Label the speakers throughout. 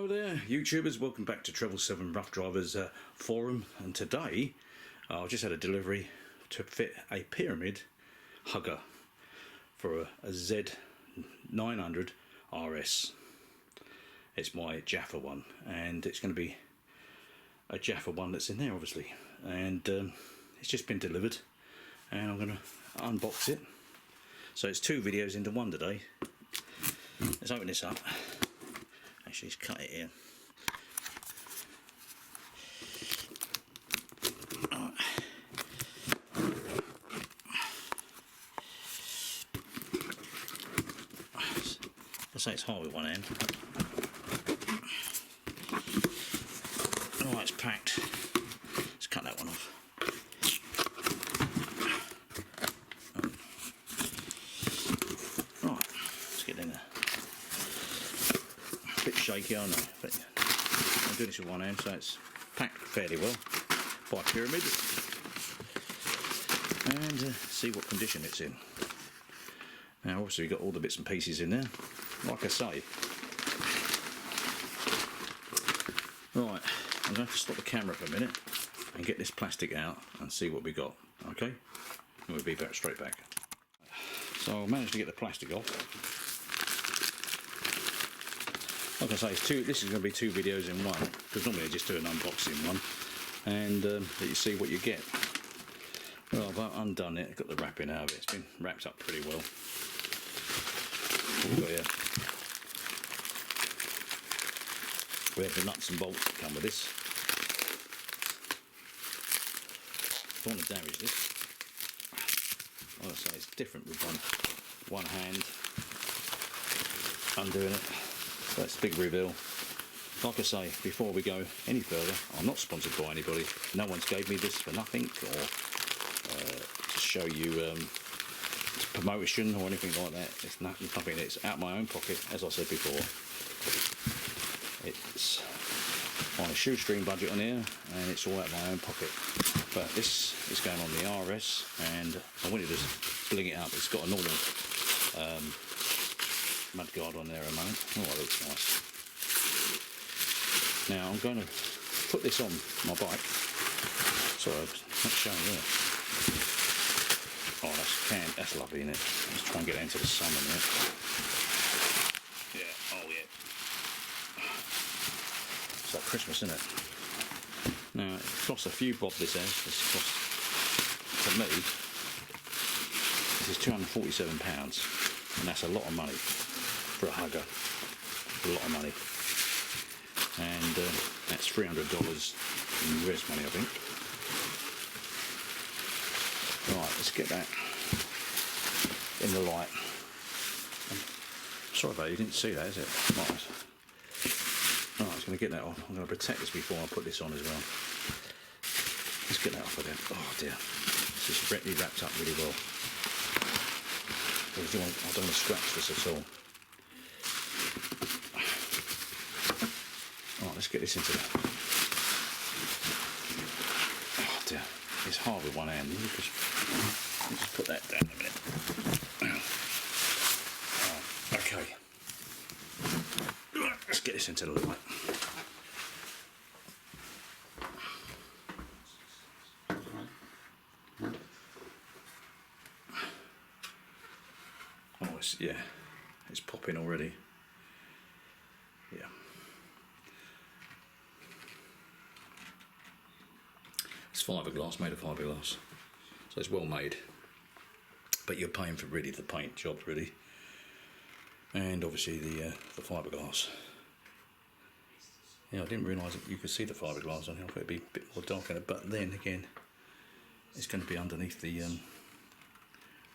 Speaker 1: Hello there YouTubers, welcome back to Treble 7 Rough Drivers forum, and today I just had a delivery to fit a pyramid hugger for a Z900ccRS. It's my Jaffa one, and it's going to be a Jaffa one that's in there obviously, and it's just been delivered and I'm going to unbox it. So it's two videos into one today. Let's open this up. Actually, just cut it here. Right. I say it's hard with one hand. Oh, it's packed. Let's cut that one off. Right, let's get in there. A bit shaky, I know, but I'm doing this with one hand, so it's packed fairly well by Pyramid. And see what condition it's in. Now, obviously, we've got all the bits and pieces in there. Like I say, right, I'm going to have to stop the camera for a minute and get this plastic out and see what we got. Okay, and we'll be back straight back. So I managed to get the plastic off. Like I say, this is going to be two videos in one, because normally I just do an unboxing one, and you see what you get. Well, I've undone it, got the wrapping out of it. It's been wrapped up pretty well. We've got here, we have the nuts and bolts that come with this. Don't want to damage this. Like I say, it's different with one hand undoing it. That's a big reveal. Like I say, before we go any further, I'm not sponsored by anybody. No one's gave me this for nothing, or to show you promotion or anything like that. It's nothing. It's out my own pocket, as I said before. It's on a shoestring budget on here, and it's all out my own pocket. But this is going on the RS, and I wanted to bling it up. It's got a normal mudguard on there a moment. Oh, that looks nice. Now I'm going to put this on my bike. Sorry, I'm not showing there. Oh, that's lovely, isn't it? Let's try and get into the sun in there. Yeah, oh yeah. It's like Christmas, isn't it? Now, it costs a few bob this house. This costs, to me, this is £247, and that's a lot of money for a hugger. A lot of money. And that's $300 in US money, I think. Right, let's get that in the light. Sorry about it, you didn't see that, is it? Right, I was going to get that off. I'm going to protect this before I put this on as well. Let's get that off of there. Oh dear, this is really wrapped up really well. I don't want to scratch this at all. Right, let's get this into there. Oh dear, it's hard with one hand. Let's just put that down a minute. Okay, let's get this into the light. Oh, it's popping already. Yeah. It's fiberglass, made of fiberglass, so it's well made. But you're paying for really the paint job, really, and obviously the fiberglass. Yeah, I didn't realise that you could see the fiberglass on here. I thought it'd be a bit more dark in it, but then again, it's going to be underneath the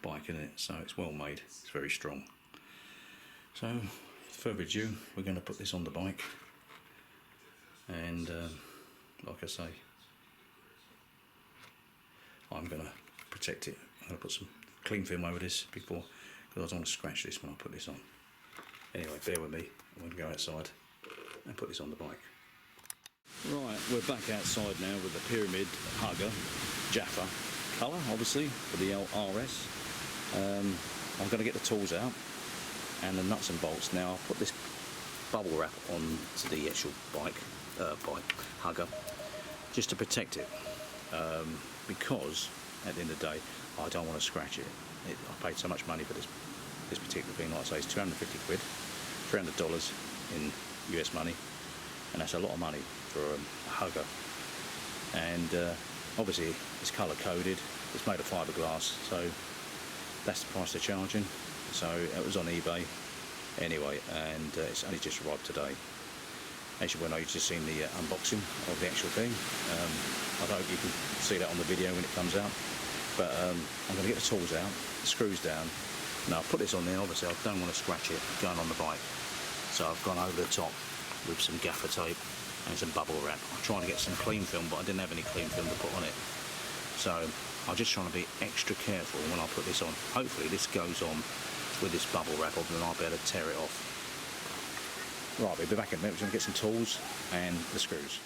Speaker 1: bike, isn't it? So it's well made. It's very strong. So, without further ado, we're going to put this on the bike, and like I say, I'm going to protect it. I'm going to put some cling film over this before, because I don't want to scratch this when I put this on. Anyway, bear with me. I'm going to go outside and put this on the bike. Right, we're back outside now with the Pyramid Hugger Jaffa colour, obviously, for the RS. I'm going to get the tools out and the nuts and bolts. Now I'll put this bubble wrap onto the actual bike hugger, just to protect it, because at the end of the day I don't want to scratch it. I paid so much money for this particular thing. Like I say, it's 250 quid, $300 in US money, and that's a lot of money for a hugger. And obviously it's colour coded, it's made of fiberglass, so that's the price they're charging. So it was on eBay anyway, and it's only just arrived today. As you well know, you've just seen the unboxing of the actual thing. I hope you can see that on the video when it comes out. But I'm going to get the tools out, the screws down. Now I'll put this on there. Obviously I don't want to scratch it going on the bike, so I've gone over the top with some gaffer tape and some bubble wrap. I'm trying to get some clean film, but I didn't have any clean film to put on it, so I'm just trying to be extra careful when I put this on. Hopefully this goes on with this bubble wrap on, and I'll be able to tear it off. Right, we'll be back in a minute. We're going to get some tools and the screws.